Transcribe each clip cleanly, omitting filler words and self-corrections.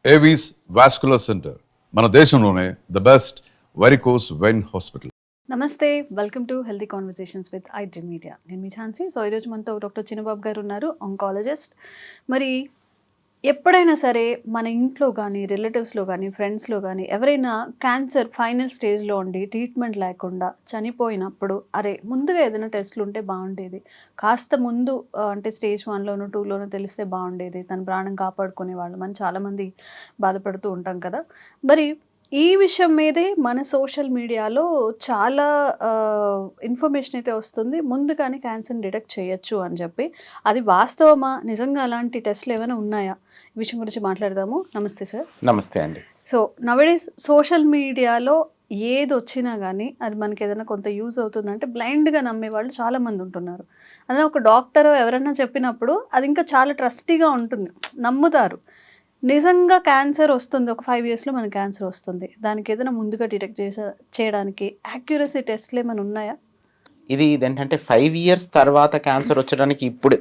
Avis vascular centre మన దేశంలోనే the best varicose vein hospital. నమస్తే, welcome to healthy conversations with I dream media. నేను మీ ఛాన్సీ. So ఈరోజు మనతో డాక్టర్ చిన్నబాబు గారు ఉన్నారు, ఆంకాలజిస్ట్. మరి ఎప్పుడైనా సరే మన ఇంట్లో కానీ, రిలేటివ్స్లో కానీ, ఫ్రెండ్స్లో కానీ ఎవరైనా క్యాన్సర్ ఫైనల్ స్టేజ్లో ఉండి ట్రీట్మెంట్ లేకుండా చనిపోయినప్పుడు, అరే ముందుగా ఏదైనా టెస్ట్లు ఉంటే బాగుండేది, కాస్త ముందు అంటే స్టేజ్ 1లోనూ 2లోనూ తెలిస్తే బాగుండేది, తన ప్రాణం కాపాడుకునేవాళ్ళు మనం చాలామంది బాధపడుతూ ఉంటాం కదా. మరి ఈ విషయం మీదే మన సోషల్ మీడియాలో చాలా ఇన్ఫర్మేషన్ అయితే వస్తుంది, ముందుగానే క్యాన్సర్ని డిటెక్ట్ చేయొచ్చు అని చెప్పి. అది వాస్తవమా? నిజంగా అలాంటి టెస్ట్లు ఏమైనా ఉన్నాయా? ఈ విషయం గురించి మాట్లాడదాము. నమస్తే సార్. నమస్తే అండి. సో నవడేస్ సోషల్ మీడియాలో ఏది వచ్చినా కానీ అది మనకి ఏదైనా కొంత యూజ్ అవుతుందంటే బ్లైండ్గా నమ్మే వాళ్ళు చాలామంది ఉంటున్నారు. అదే ఒక డాక్టర్ ఎవరైనా చెప్పినప్పుడు అది ఇంకా చాలా ట్రస్టీగా ఉంటుంది, నమ్ముతారు. నిజంగా క్యాన్సర్ వస్తుంది, ఒక 5 yearsలో మనకి క్యాన్సర్ వస్తుంది, దానికి ఏదైనా ముందుగా డిటెక్ట్ చేయడానికి యాక్యురసీ టెస్ట్లు ఏమైనా ఉన్నాయా? ఇది ఏంటంటే 5 years తర్వాత క్యాన్సర్ వచ్చడానికి ఇప్పుడు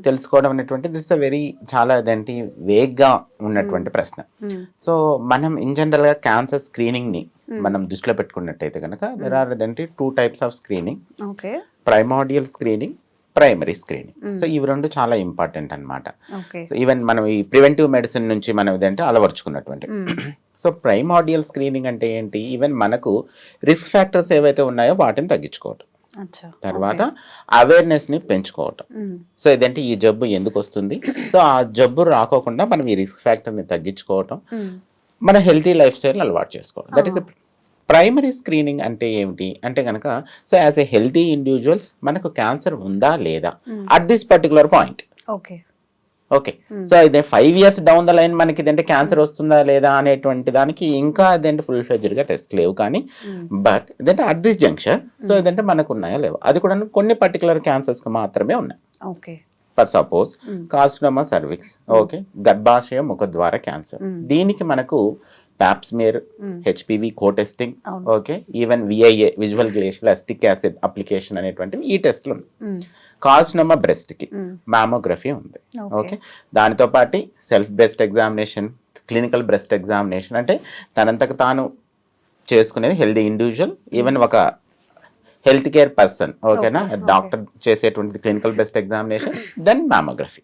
తెలుసుకోవడం అనేటువంటి దిస్ వెరీ చాలా అదేంటి వేగ్గా ఉన్నటువంటి ప్రశ్న. సో మనం ఇన్ జనరల్ గా క్యాన్సర్ స్క్రీనింగ్ ని మనం దృష్టిలో పెట్టుకున్నట్టయితే కనుక దెర్ ఆర్ అదేంటి 2 types of screening. Primordial screening, primary screening. So ఇవి రెండు చాలా ఇంపార్టెంట్ అనమాట. సో ఈవెన్ మనం ఈ ప్రివెంటివ్ మెడిసిన్ నుంచి మనం ఇదంటే అలవర్చుకున్నటువంటి. సో ప్రైమార్డియల్ స్క్రీనింగ్ అంటే ఏంటి? ఈవెన్ మనకు రిస్క్ ఫ్యాక్టర్స్ ఏవైతే ఉన్నాయో వాటిని తగ్గించుకోవటం, తర్వాత అవేర్నెస్ ని పెంచుకోవటం. సో ఇదంటే ఈ జబ్బు ఎందుకు వస్తుంది, సో ఆ జబ్బు రాకోకుండా మనం ఈ రిస్క్ ఫ్యాక్టర్ ని తగ్గించుకోవటం, మన హెల్తీ లైఫ్ స్టైల్ అలవాటు చేసుకోవడం. That is primary screening. అంటే ఏమిటి అంటే కనుక, so as a healthy individuals మనకు క్యాన్సర్ ఉందా లేదా at this particular point. Okay, so ఇదే 5 years డౌన్ ద లైన్ మనకి ఇదంటే క్యాన్సర్ వస్తుందా లేదా అనేటువంటి దానికి ఇంకా ఇదంటే ఫుల్ ఫ్లెడ్జ్డ్ గా టెస్ట్ లేవు. కానీ బట్ ఇదంటే అట్ దిస్ జంక్షన్ సో ఇదంటే మనకు ఉన్నాయా లేవా, అది కూడా కొన్ని పర్టికులర్ క్యాన్సర్స్ కి మాత్రమే ఉన్నాయి. For suppose carcinoma cervix, okay, గర్భాశయ ముఖద్వార క్యాన్సర్, దీనికి మనకు pap smear, HPV co testing, okay, even VIA visual glacial acetic acid application అనేటువంటివి ఈ టెస్ట్లు ఉన్నాయి. కార్సినోమా బ్రెస్ట్ కి మామోగ్రఫీ ఉంది, ఓకే, దానితో పాటు self breast examination, clinical breast examination అంటే తనంతకు తాను చేసుకునేది హెల్దీ ఇండివిజువల్, ఈవెన్ ఒక హెల్త్ కేర్ పర్సన్, ఓకేనా, డాక్టర్ చేసేటువంటి clinical breast examination, then mammography.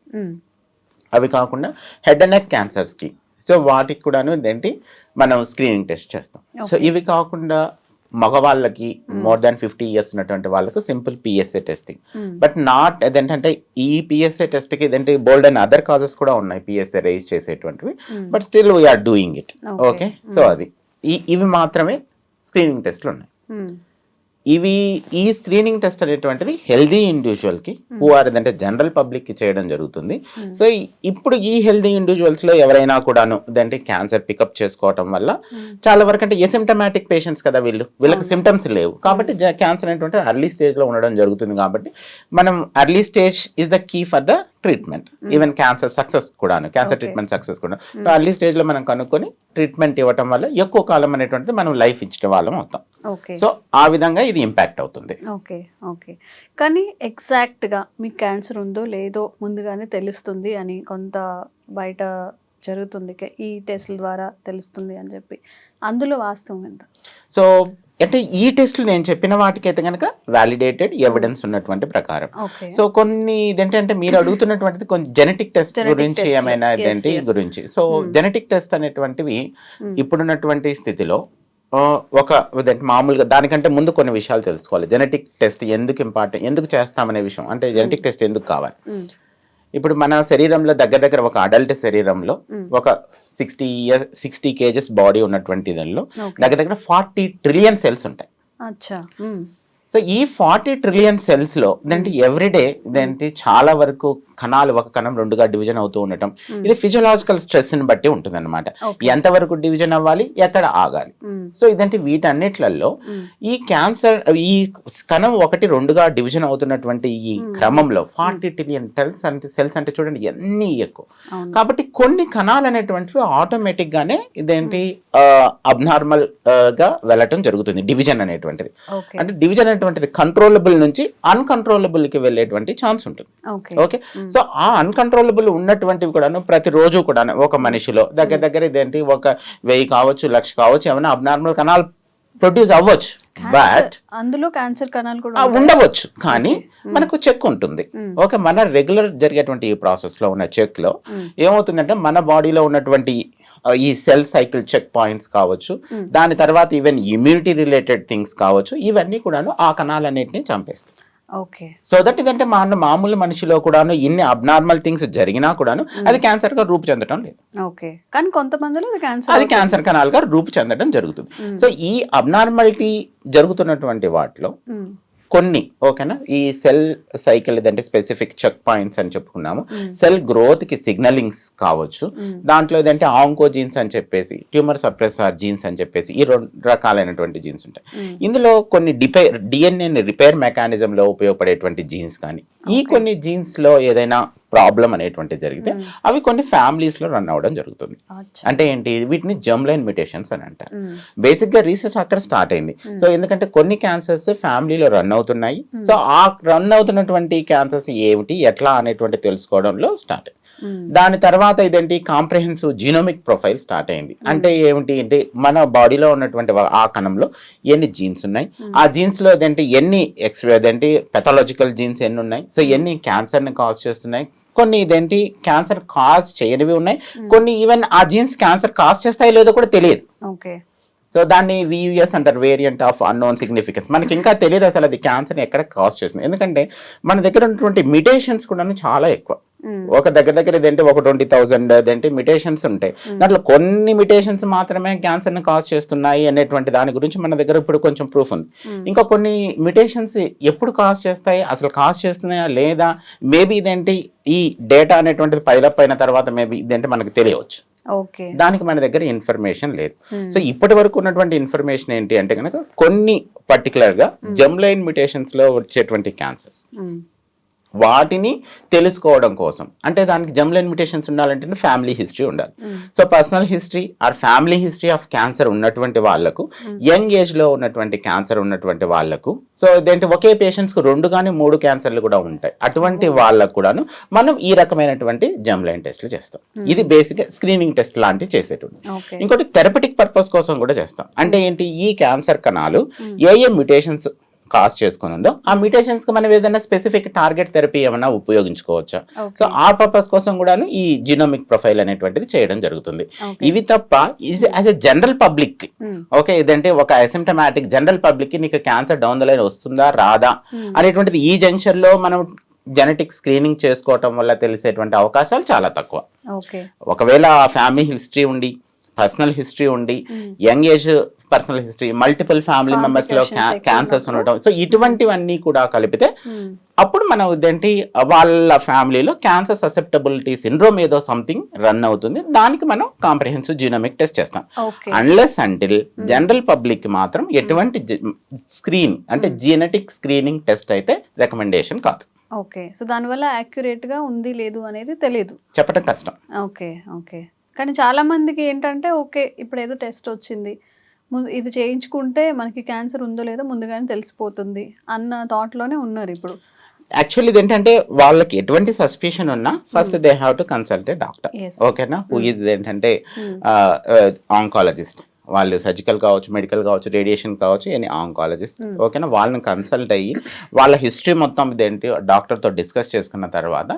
అవి కాకుండా హెడ్ అండ్ నెక్ క్యాన్సర్స్ కి, సో వాటికి కూడాను ఏంటి మనం స్క్రీనింగ్ టెస్ట్ చేస్తాం. సో ఇవి కాకుండా మగవాళ్ళకి మోర్ దాన్ 50 years ఉన్నటువంటి వాళ్ళకు simple PSA testing. But not అదేంటంటే ఈ పిఎస్ఏ టెస్ట్ కి ఇదంటే బోల్డ్ అండ్ అదర్ కాజెస్ కూడా ఉన్నాయి పిఎస్ఏ రైజ్ చేసేటువంటివి, but still we are doing it. Okay, so అది ఇవి మాత్రమే స్క్రీనింగ్ టెస్ట్లు ఉన్నాయి. ఈ స్క్రీనింగ్ టెస్ట్ అనేటువంటిది హెల్దీ ఇండివిజువల్ కి హూ ఆర్ అంటే జనరల్ పబ్లిక్ కి చేయడం జరుగుతుంది. సో ఇప్పుడు ఈ హెల్దీ ఇండివిజువల్స్ లో ఎవరైనా కూడాను అంటే క్యాన్సర్ పికప్ చేసుకోవటం వల్ల చాలా వరకు అంటే ఎసిమ్టమాటిక్ పేషెంట్స్ కదా వీళ్ళకి సిమ్టమ్స్ లేవు కాబట్టి క్యాన్సర్ అనేటువంటి అర్లీ స్టేజ్ లో ఉండడం జరుగుతుంది. కాబట్టి మనం early stage is the key for the treatment, even cancer success కూడా, క్యాన్సర్ ట్రీట్మెంట్ సక్సెస్ కూడా. సో అర్లీ స్టేజ్ లో మనం కనుక్కొని ట్రీట్మెంట్ ఇవ్వటం వల్ల ఎక్కువ కాలం అనేటువంటిది మనం లైఫ్ ఇచ్చిన వాళ్ళం అవుతాం. సో ఆ విధంగా ఇది ఇంపాక్ట్ అవుతుంది. ఓకే, కానీ ఎగ్జాక్ట్ గా మీకు క్యాన్సర్ ఉందో లేదో ముందుగానే తెలుస్తుంది అని కొంత బయట జరుగుతుంది, ఈ టెస్ట్ల ద్వారా తెలుస్తుంది అని చెప్పి, అందులో వాస్తవం ఎంత? సో అంటే ఈ టెస్ట్లు నేను చెప్పిన వాటికైతే కనుక వ్యాలిడేటెడ్ ఎవిడెన్స్ ఉన్నటువంటి ప్రకారం. సో కొన్ని ఇదేంటంటే మీరు అడుగుతున్నటువంటిది కొన్ని జెనెటిక్ టెస్ట్ గురించి ఏమైనా ఇదేంటి గురించి. సో జెనెటిక్ టెస్ట్ అనేటువంటివి ఇప్పుడున్నటువంటి స్థితిలో ఒక మామూలుగా దానికంటే ముందు కొన్ని విషయాలు తెలుసుకోవాలి. జెనెటిక్ టెస్ట్ ఎందుకు ఇంపార్టెంట్, ఎందుకు చేస్తామనే విషయం, అంటే జెనెటిక్ టెస్ట్ ఎందుకు కావాలి. ఇప్పుడు మన శరీరంలో దగ్గర ఒక అడల్ట్ శరీరంలో ఒక 60 kgs బాడీ ఉన్నటువంటి దానిలో దగ్గర 40 trillion cells ఉంటాయి. సో ఈ 40 trillion cells లో ఎవ్రీడే చాలా వరకు కణాలు ఒక కణం 2గా డివిజన్ అవుతూ ఉండటం, ఇది ఫిజియోలాజికల్ స్ట్రెస్ ని బట్టి ఉంటుంది అనమాట. ఎంతవరకు డివిజన్ అవ్వాలి, ఎక్కడ ఆగాలి. సో ఇదంటే వీటన్నిట్లలో ఈ క్యాన్సర్ ఈ కణం 1-2గా డివిజన్ అవుతున్నటువంటి ఈ క్రమంలో 40 trillion సెల్స్ అంటే చూడండి ఎన్ని ఎక్కువ. కాబట్టి కొన్ని కణాలు అనేటువంటివి ఆటోమేటిక్ గానే ఇదేంటి అబ్నార్మల్ గా వెళ్ళటం జరుగుతుంది డివిజన్ అనేటువంటిది. అంటే డివిజన్ అనేటువంటిది కంట్రోలబుల్ నుంచి అన్కంట్రోలబుల్ కి వెళ్ళేటువంటి ఛాన్స్ ఉంటుంది. ఓకే ఓకే, సో ఆ అన్కంట్రోలబుల్ ఉన్నటువంటివి కూడాను ప్రతిరోజు కూడా ఒక మనిషిలో దగ్గర ఇదేంటి ఒక 1000 కావచ్చు, 1,00,000 కావచ్చు, ఏమైనా అబ్నార్మల్ కణాలు ప్రొడ్యూస్ అవ్వచ్చు, బట్ అందులో క్యాన్సర్ కణాలు కూడా ఉండవచ్చు, కానీ మనకు చెక్ ఉంటుంది. ఓకే, మన రెగ్యులర్ జరిగేటువంటి ఈ ప్రాసెస్ లో ఉన్న చెక్ లో ఏమవుతుందంటే మన బాడీలో ఉన్నటువంటి ఈ సెల్ సైకిల్ చెక్ పాయింట్స్ కావచ్చు, దాని తర్వాత ఈవెన్ ఇమ్యూనిటీ రిలేటెడ్ థింగ్స్ కావచ్చు, ఇవన్నీ కూడాను ఆ కణాలన్నింటినీ చంపేస్తాయి. ఓకే, సో దట్ ఇదంటే మామూలు మనిషిలో కూడాను ఇన్ని అబ్నార్మల్ థింగ్స్ జరిగినా కూడాను అది క్యాన్సర్ గా రూపు చెందడం లేదు. ఓకే, కానీ కొంతమందిలో అది క్యాన్సర్ కణాలుగా రూపు చెందడం జరుగుతుంది. సో ఈ అబ్నార్మాలిటీ జరుగుతున్నటువంటి వాటిలో కొన్ని ఓకేనా ఈ సెల్ సైకిల్ అంటే స్పెసిఫిక్ చెక్ పాయింట్స్ అని చెప్పుకున్నాము. సెల్ గ్రోత్ కి సిగ్నలింగ్స్ కావచ్చు, దాంట్లో ఏదంటే ఆంకో జీన్స్ అని చెప్పేసి, ట్యూమర్ సప్రెసర్ జీన్స్ అని చెప్పేసి ఈ 2 రకాలైనటువంటి జీన్స్ ఉంటాయి. ఇందులో కొన్ని డిఎన్ఏ రిపేర్ మెకానిజం లో ఉపయోగపడేటువంటి జీన్స్ కానీ ఈ కొన్ని జీన్స్ లో ఏదైనా ప్రాబ్లం అనేటువంటి జరిగితే అవి కొన్ని ఫ్యామిలీస్ లో రన్ అవ్వడం జరుగుతుంది. అంటే ఏంటి, వీటిని జర్మ్-లైన్ మ్యుటేషన్స్ అని అంటారు. బేసిక్ గా రీసెర్చ్ అక్కడ స్టార్ట్ అయింది. సో ఎందుకంటే కొన్ని క్యాన్సర్స్ ఫ్యామిలీలో రన్ అవుతున్నాయి. సో ఆ రన్ అవుతున్నటువంటి క్యాన్సర్స్ ఏమిటి, ఎట్లా అనేటువంటి తెలుసుకోవడంలో స్టార్ట్ అయింది. దాని తర్వాత ఇదేంటి కాంప్రహెన్సివ్ జీనోమిక్ ప్రొఫైల్ స్టార్ట్ అయింది. అంటే ఏమిటి అంటే మన బాడీలో ఉన్నటువంటి ఆ కణంలో ఎన్ని జీన్స్ ఉన్నాయి, ఆ జీన్స్ లో ఇదేంటి ఎన్ని ఇదేంటి పెథాలజికల్ జీన్స్ ఎన్ని ఉన్నాయి, సో ఎన్ని క్యాన్సర్ ని కాజ్ చేస్తున్నాయి, కొన్ని ఇదేంటి క్యాన్సర్ కాజ్ చేయనివి ఉన్నాయి, కొన్ని ఈవెన్ ఆ జీన్స్ క్యాన్సర్ కాజ్ చేస్తాయో లేదో కూడా తెలియదు. ఓకే, సో దాన్ని VUS అంటారు, వేరియంట్ ఆఫ్ అన్నోన్ సిగ్నిఫికెన్స్. మనకి ఇంకా తెలియదు అసలు అది క్యాన్సర్ ఎక్కడ కాజ్ చేస్తుంది. ఎందుకంటే మన దగ్గర ఉన్నటువంటి మిటేషన్స్ కూడా చాలా ఎక్కువ. ఒక దగ్గర ఇదేంటి ఒక 20,000 అదేంటి మిటేషన్స్ ఉంటాయి. దాంట్లో కొన్ని మిటేషన్స్ మాత్రమే క్యాన్సర్ ని కాజ్ చేస్తున్నాయి అనేటువంటి దాని గురించి మన దగ్గర ఇప్పుడు కొంచెం ప్రూఫ్ ఉంది. ఇంకా కొన్ని మిటేషన్స్ ఎప్పుడు కాజ్ చేస్తాయి, అసలు కాజ్ చేస్తున్నాయా లేదా, మేబీ ఇదేంటి ఈ డేటా అనేటువంటిది పైలప్ అయిన తర్వాత మేబీ ఇదేంటి మనకు తెలియవచ్చు. దానికి మన దగ్గర ఇన్ఫర్మేషన్ లేదు. సో ఇప్పటి వరకు ఉన్నటువంటి ఇన్ఫర్మేషన్ ఏంటి అంటే కనుక కొన్ని పర్టికులర్ గా జర్మ్-లైన్ మ్యుటేషన్స్ లో వచ్చేటువంటి క్యాన్సర్స్ వాటిని తెలుసుకోవడం కోసం, అంటే దానికి జర్మ్-లైన్ మ్యుటేషన్స్ ఉండాలంటే ఫ్యామిలీ హిస్టరీ ఉండాలి. So personal history or family history of cancer ఉన్నటువంటి వాళ్లకు, యంగ్ ఏజ్ లో ఉన్నటువంటి క్యాన్సర్ ఉన్నటువంటి వాళ్లకు, సో ఇదేంటి ఒకే పేషెంట్స్ కు 2 కానీ 3 క్యాన్సర్లు కూడా ఉంటాయి, అటువంటి వాళ్ళకు కూడాను మనం ఈ రకమైనటువంటి జర్మ్-లైన్ టెస్ట్లు చేస్తాం. ఇది బేసిక్ స్క్రీనింగ్ టెస్ట్ లాంటివి చేసేటువంటి. ఇంకోటి థెరపటిక్ పర్పస్ కోసం కూడా చేస్తాం. అంటే ఏంటి, ఈ క్యాన్సర్ కణాలు ఏ మ్యుటేషన్స్ కాజ్ చేసుకుని ఉందో ఆ మ్యూటేషన్స్ కి మనం ఏదైనా స్పెసిఫిక్ టార్గెట్ థెరపీ ఏమైనా ఉపయోగించుకోవచ్చా, సో ఆ పర్పస్ కోసం కూడాను ఈ జీనోమిక్ ప్రొఫైల్ అనేటువంటిది చేయడం జరుగుతుంది. ఇవి తప్ప as a general public okay ఇదంటే ఒక అసిమ్టమాటిక్ జనరల్ పబ్లిక్ కి నీకు క్యాన్సర్ డౌన్ ద లైన్ వస్తుందా రాదా అనేటువంటిది ఈ జంక్షన్ లో మనం జెనెటిక్ స్క్రీనింగ్ చేసుకోవటం వల్ల తెలిసేటువంటి అవకాశాలు చాలా తక్కువ. ఒకవేళ ఫ్యామిలీ హిస్టరీ ఉండి, పర్సనల్ హిస్టరీ ఉండి, young age personal history, multiple family members లో క్యాన్సర్స్ ఉండటం, సో ఇటువంటివన్నీ కూడా కలిపితే అప్పుడు మనం ఇదేంటి వాళ్ళ ఫ్యామిలీలో క్యాన్సర్ ససెప్టబిలిటీ సిండ్రోమ్ ఏదో సంథింగ్ రన్ అవుతుంది, దానికి మనం కాంప్రహెన్సివ్ జీనోమిక్ టెస్ట్ చేస్తాం. అన్లెస్ అంటిల్ జనరల్ పబ్లిక్ కి మాత్రం ఎటువంటి స్క్రీన్ అంటే జీనెటిక్ స్క్రీనింగ్ టెస్ట్ అయితే రికమెండేషన్ కాదు. ఓకే, సో దానివల్ల యాక్యురేట్ గా ఉంది లేదు అనేది తెలియదు, చెప్పడం కష్టం. ఓకే కానీ చాలా మందికి ఏంటంటే ఓకే ఇప్పుడు ఏదో టెస్ట్ వచ్చింది, ఇది చేయించుకుంటే మనకి క్యాన్సర్ ఉందో లేదో ముందుగానే తెలిసిపోతుంది అన్న థాట్ లోనే ఉన్నారు ఇప్పుడు. యాక్చువల్లీ ఏంటంటే వాళ్ళకి ఎటువంటి సస్పిషన్ ఉన్నా first they have to consult a doctor, ఓకేనా, హూ ఈజ్ ఏంటంటే ఆంకాలజిస్ట్. వాళ్ళు సర్జికల్ కావచ్చు, మెడికల్ కావచ్చు, రేడియేషన్ కావచ్చు, ఎనీ ఆంకాలజిస్ట్ ఓకేనా, వాళ్ళని కన్సల్ట్ అయ్యి వాళ్ళ హిస్టరీ మొత్తం ఇదేంటి డాక్టర్తో డిస్కస్ చేసుకున్న తర్వాత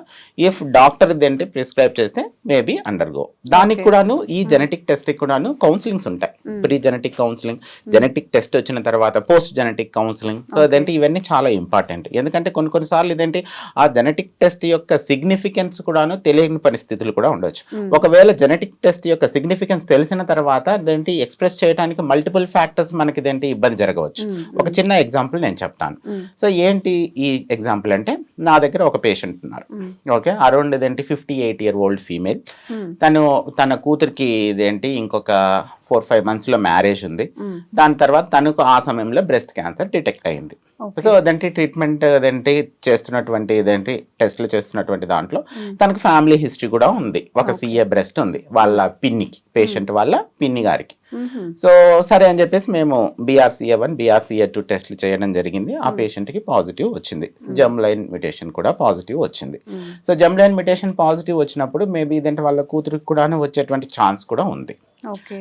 ఇఫ్ డాక్టర్ ఇదేంటి ప్రిస్క్రైబ్ చేస్తే మేబీ అండర్గో. దానికి కూడాను ఈ జెనెటిక్ టెస్ట్ కూడాను కౌన్సిలింగ్స్ ఉంటాయి, pre genetic counselling, genetic test వచ్చిన తర్వాత పోస్ట్ జెనెటిక్ కౌన్సిలింగ్. సో అదేంటి ఇవన్నీ చాలా ఇంపార్టెంట్, ఎందుకంటే కొన్నిసార్లు ఇదేంటి ఆ జెనెటిక్ టెస్ట్ యొక్క సిగ్నిఫికెన్స్ కూడాను తెలియని పరిస్థితులు కూడా ఉండొచ్చు. ఒకవేళ జెనెటిక్ టెస్ట్ యొక్క సిగ్నిఫికెన్స్ తెలిసిన తర్వాత అదేంటి ఎక్స్ప్రెస్ చేయడానికి మల్టిపుల్ ఫ్యాక్టర్స్ మనకి ఇదేంటి ఇబ్బంది జరగవచ్చు. ఒక చిన్న ఎగ్జాంపుల్ నేను చెప్తాను. సో ఏంటి ఈ ఎగ్జాంపుల్ అంటే, నా దగ్గర ఒక పేషెంట్ ఉన్నారు, ఓకే, అరౌండ్ ఇదేంటి 58 year old ఫీమేల్. తన కూతురికి ఇదేంటి ఇంకొక 4-5 months మ్యారేజ్ ఉంది. దాని తర్వాత తనకు ఆ సమయంలో బ్రెస్ట్ క్యాన్సర్ డిటెక్ట్ అయింది. సో అదంటే ట్రీట్మెంట్ అదంటే చేస్తున్నటువంటి ఇదేంటి టెస్ట్లు చేస్తున్నటువంటి దాంట్లో తనకు ఫ్యామిలీ హిస్టరీ కూడా ఉంది. ఒక CA బ్రెస్ట్ ఉంది వాళ్ళ పిన్నికి, పేషెంట్ వాళ్ళ పిన్ని గారికి. సో సరే అని చెప్పేసి మేము BRCA1 BRCA2 టెస్ట్లు చేయడం జరిగింది. ఆ పేషెంట్ కి పాజిటివ్ వచ్చింది. జర్మ్ లైన్ మ్యుటేషన్ కూడా పాజిటివ్ వచ్చింది. So germ line mutation positive వచ్చినప్పుడు మేబీ ఇదంటే వాళ్ళ కూతురికి కూడా వచ్చేటువంటి ఛాన్స్ కూడా ఉంది.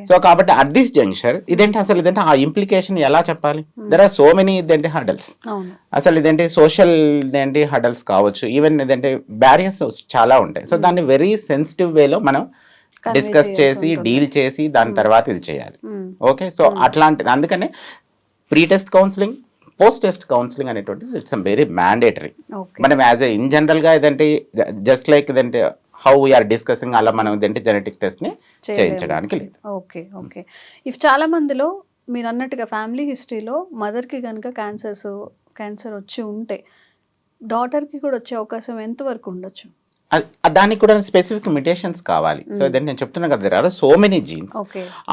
సో కాబట్టి అట్ దిస్ జంక్షన్ ఇదేంటి అసలు ఇదంటే ఆ ఇంప్లికేషన్ ఎలా చెప్పాలి? దెర్ ఆర్ సో మెనీ ఇదేంటి హడల్స్. అసలు ఇదేంటి సోషల్ ఇదేంటి హడల్స్ కావచ్చు, ఈవెన్ ఇదేంటి బ్యారియర్స్ చాలా ఉంటాయి. సో దాన్ని వెరీ సెన్సిటివ్ వేలో మనం డిస్కస్ చేసి డీల్ చేసి దాని తర్వాత ఇది చేయాలి. ఓకే, సో అట్లాంటిది అందుకనే pre test counselling, post test counselling అనేటువంటిది ఇట్స్ వెరీ మ్యాండేటరీ. మనం యాజ్ ఇన్ జనరల్ గా ఇదంటే జస్ట్ లైక్ ఇదంటే హౌ వీఆర్ డిస్కసింగ్ అలా మనం ఇదంటే జెనెటిక్ టెస్ట్ ని చేయించడానికి లేదు. Okay okay. ఇఫ్ చాలా మందిలో మీరు అన్నట్టుగా ఫ్యామిలీ హిస్టరీలో మదర్కి కనుక క్యాన్సర్ వచ్చి ఉంటే డాటర్కి కూడా వచ్చే అవకాశం ఎంతవరకు ఉండొచ్చు? దానికి కూడా స్పెసిఫిక్ మ్యుటేషన్స్ కావాలి. సో దెన్ నేను చెప్తున్నా కదా, there are so many genes.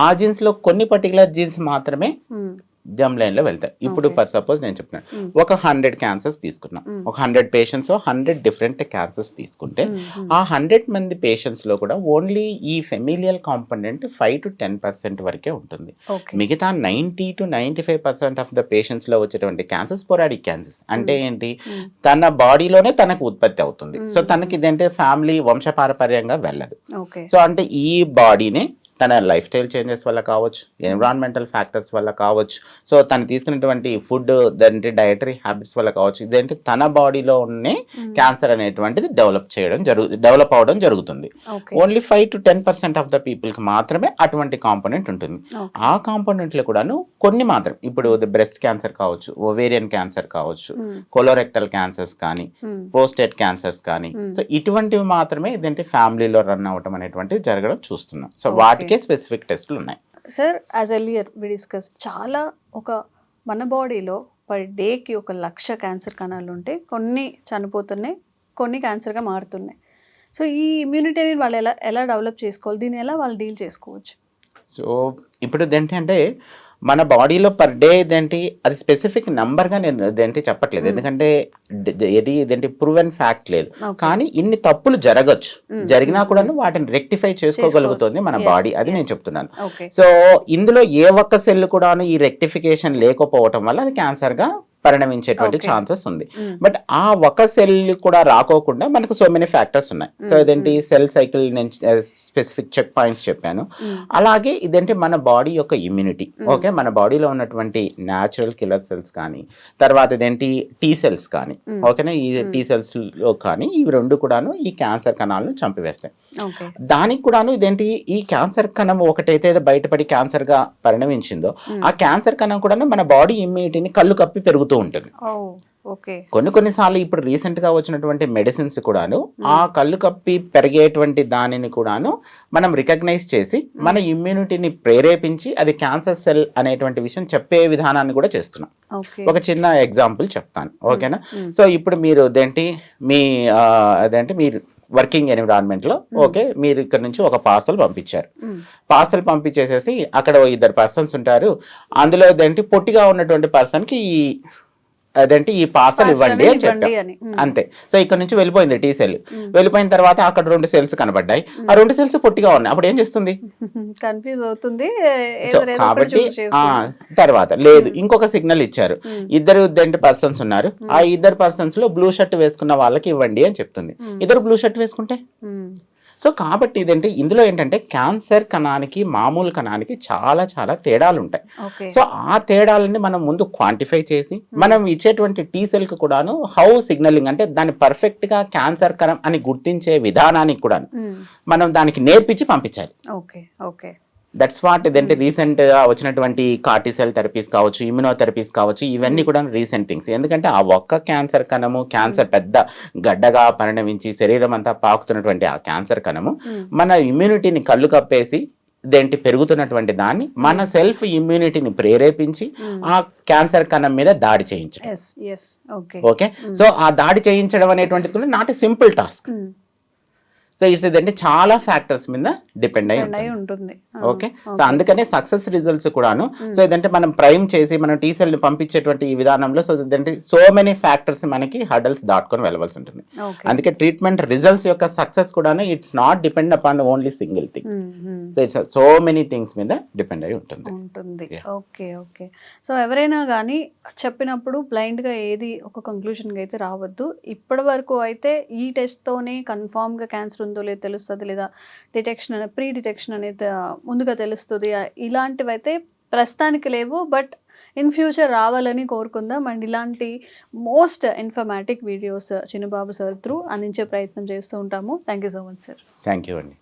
ఆ జీన్స్ లో కొన్ని పర్టికులర్ జీన్స్ మాత్రమే జర్మ్ లైన్ లో వెళ్తాయి. ఇప్పుడు ఫర్ సపోజ్ నేను చెప్తున్నాను, ఒక 100 క్యాన్సర్స్ తీసుకున్నాం, ఒక 100 పేషెంట్స్ 100 డిఫరెంట్ క్యాన్సర్స్ తీసుకుంటే ఆ 100 మంది పేషెంట్స్ లో కూడా ఓన్లీ ఈ ఫెమిలియల్ కాంపోనెంట్ 5 to 10% వరకే ఉంటుంది. మిగతా 90 to 95% ఆఫ్ ద పేషెంట్స్ లో వచ్చేటువంటి క్యాన్సర్ స్పోరాడిక్ క్యాన్సర్స్. అంటే ఏంటి, తన బాడీలోనే తనకు ఉత్పత్తి అవుతుంది. సో తనకి ఇదేంటే ఫ్యామిలీ వంశపారపర్యంగా వెళ్ళదు. సో అంటే ఈ బాడీనే తన లైఫ్ స్టైల్ చేంజెస్ వల్ల కావచ్చు, ఎన్విరాన్మెంటల్ ఫ్యాక్టర్స్ వల్ల కావచ్చు, సో తను తీసుకున్నటువంటి ఫుడ్ దాని డయటరీ హ్యాబిట్స్ వల్ల కావచ్చు, ఇదేంటి తన బాడీలోనే క్యాన్సర్ అనేటువంటిది డెవలప్ అవడం జరుగుతుంది. Only 5 to 10% of the people కి మాత్రమే అటువంటి కాంపోనెంట్ ఉంటుంది. ఆ కాంపోనెంట్ లో కూడాను కొన్ని మాత్రం, ఇప్పుడు బ్రెస్ట్ క్యాన్సర్ కావచ్చు, ఓవేరియన్ క్యాన్సర్ కావచ్చు, కొలోరెక్టల్ క్యాన్సర్స్ కానీ, ప్రోస్టేట్ క్యాన్సర్స్ కానీ, సో ఇటువంటివి మాత్రమే ఇదేంటి ఫ్యామిలీలో రన్ అవటం అనేటువంటిది జరగడం చూస్తున్నాం. సో వాటికి స్పెసిఫిక్ టెస్ట్లు ఉన్నాయి. Sir, as earlier we discuss, చాలా మన బాడీలో పర్ డేకి 1,00,000 క్యాన్సర్ కణాలు ఉంటే కొన్ని చనిపోతున్నాయి, కొన్ని క్యాన్సర్గా మారుతున్నాయి. సో ఈ ఇమ్యూనిటీని వాళ్ళు ఎలా డెవలప్ చేసుకోవాలి, దీన్ని ఎలా వాళ్ళు డీల్ చేసుకోవచ్చు? సో ఇప్పుడు ఏంటంటే మన బాడీలో పర్ డే ఇదేంటి అది స్పెసిఫిక్ నంబర్గా నేను ఇదేంటి చెప్పట్లేదు, ఎందుకంటే ఇదేంటి ప్రూవెన్ ఫ్యాక్ట్ లేదు. కానీ ఇన్ని తప్పులు జరగచ్చు, జరిగినా కూడా వాటిని రెక్టిఫై చేసుకోగలుగుతుంది మన బాడీ, అది నేను చెప్తున్నాను. సో ఇందులో ఏ ఒక్క సెల్ కూడాను ఈ రెక్టిఫికేషన్ లేకపోవటం వల్ల అది క్యాన్సర్గా పరిణమించేటువంటి ఛాన్సెస్ ఉంది. బట్ ఆ ఒక సెల్ కూడా రాకోకుండా మనకు సో మెనీ ఫ్యాక్టర్స్ ఉన్నాయి. సో ఇదేంటి సెల్ సైకిల్ నేను స్పెసిఫిక్ చెక్ పాయింట్స్ చెప్పాను. అలాగే ఇదేంటి మన బాడీ యొక్క ఇమ్యూనిటీ. ఓకే, మన బాడీలో ఉన్నటువంటి న్యాచురల్ కిల్లర్ సెల్స్ కానీ, తర్వాత ఇదేంటి T cells కానీ, ఓకేనా, ఈ T cells లో కానీ ఇవి రెండు కూడాను ఈ క్యాన్సర్ కణాలను చంపివేస్తాయి. దానికి కూడాను ఇదేంటి ఈ క్యాన్సర్ కణం ఒకటైతే బయటపడి క్యాన్సర్ గా పరిణమించిందో ఆ క్యాన్సర్ కణం కూడా మన బాడీ ఇమ్యూనిటీని కళ్ళు కప్పి పెరుగుతుంది. కొన్నిసార్లు ఇప్పుడు రీసెంట్ గా వచ్చినటువంటి మెడిసిన్స్ కూడాను ఆ కళ్ళు కప్పి పెరిగేటువంటి దానిని కూడాను మనం రికగ్నైజ్ చేసి మన ఇమ్యూనిటీని ప్రేరేపించి అది క్యాన్సర్ సెల్ అనేటువంటి విషయం చెప్పే విధానాన్ని కూడా చేస్తున్నాం. ఒక చిన్న ఎగ్జాంపుల్ చెప్తాను, ఓకేనా. సో ఇప్పుడు మీరు మీరు వర్కింగ్ ఎన్విరాన్మెంట్ లో, ఓకే, మీరు ఇక్కడ నుంచి ఒక పార్సల్ పంపించారు. పార్సల్ పంపించేసేసి అక్కడ 2 పర్సన్స్ ఉంటారు. అందులో ఇదేంటి పొట్టిగా ఉన్నటువంటి పర్సన్ కి ఈ పార్సల్ ఇవ్వండి అని చెప్పాం, అంతే. సో ఇక్కడ నుంచి వెళ్ళిపోయింది T సెల్. వెళ్ళిపోయిన తర్వాత అక్కడ 2 సెల్స్ కనబడ్డాయి. ఆ 2 సెల్స్ పొట్టిగా ఉన్నాయి. అప్పుడు ఏం చేస్తుంది? కన్ఫ్యూజ్ అవుతుంది. కాబట్టి తర్వాత లేదు, ఇంకొక సిగ్నల్ ఇచ్చారు. 2 పర్సన్స్ ఉన్నారు. ఆ 2 పర్సన్స్ లో బ్లూ షర్ట్ వేసుకున్న వాళ్ళకి ఇవ్వండి అని చెప్తుంది. 2 బ్లూ షర్ట్ వేసుకుంటే, సో కాబట్టి ఇదేంటి ఇందులో ఏంటంటే క్యాన్సర్ కణానికి మామూలు కణానికి చాలా చాలా తేడాలు ఉంటాయి. సో ఆ తేడాలని మనం ముందు క్వాంటిఫై చేసి మనం ఇచ్చేటువంటి T సెల్ కి కూడాను హౌ సిగ్నలింగ్ అంటే దాన్ని పర్ఫెక్ట్ గా క్యాన్సర్ కణం అని గుర్తించే విధానానికి కూడా మనం దానికి నేర్పించి పంపించాలి. దట్స్ వాట్ ఇదంటే రీసెంట్ గా వచ్చినటువంటి కార్టిసెల్ థెరపీస్ కావచ్చు, ఇమ్యునోథెరపీస్ కావచ్చు, ఇవన్నీ కూడా రీసెంట్ థింగ్స్. ఎందుకంటే ఆ ఒక్క క్యాన్సర్ కణము క్యాన్సర్ పెద్ద గడ్డగా పరిణమించి శరీరం అంతా పాకుతున్నటువంటి ఆ క్యాన్సర్ కణము మన ఇమ్యూనిటీని కళ్ళు కప్పేసి పెరుగుతున్నటువంటి దాన్ని మన సెల్ఫ్ ఇమ్యూనిటీని ప్రేరేపించి ఆ క్యాన్సర్ కణం మీద దాడి చేయించడం. ఓకే, సో ఆ దాడి చేయించడం అనేటువంటిది not a simple task. So it's ఏంటంటే చాలా ఫ్యాక్టర్స్ మీద డిపెండ్ అయి అయి ఉంటుంది. ఉంటుంది. ఓకే, సో అందుకనే సక్సెస్ రిజల్ట్స్ కూడాను సో ఏదంటే మనం ప్రైమ్ చేసి మనం టీ సెల్ ని పంపించేటువంటి ఈ విధానంలో సో ఏదంటే సో మెనీ ఫ్యాక్టర్స్ మనకి హర్డల్స్ దాటుకొని వెళ్ళవలసి ఉంటుంది. ఓకే. అందుకే ట్రీట్మెంట్ రిజల్ట్స్ యొక్క సక్సెస్ కూడాను it's not depend upon only single thing, it's so many things మీద డిపెండ్ అయి ఉంటుంది. ఉంటుంది. Yeah. Okay, okay. సో ఎవరైనా కానీ చెప్పినప్పుడు బ్లైండ్గా ఏది ఒక కంక్లూషన్గా అయితే రావద్దు. ఇప్పటి వరకు అయితే ఈ టెస్ట్తోనే కన్ఫామ్గా క్యాన్సర్ ఉందో లేదో తెలుస్తుంది, లేదా డిటెక్షన్ ప్రీ డిటెక్షన్ అనేది ముందుగా తెలుస్తుంది, ఇలాంటివి అయితే ప్రస్తుతానికి లేవు. బట్ ఇన్ ఫ్యూచర్ రావాలని కోరుకుందాం. అండ్ ఇలాంటి మోస్ట్ ఇన్ఫర్మేటిక్ వీడియోస్ చిన్నబాబు సార్ త్రూ అందించే ప్రయత్నం చేస్తూ ఉంటాము. Thank you so much sir. Thank you అండి.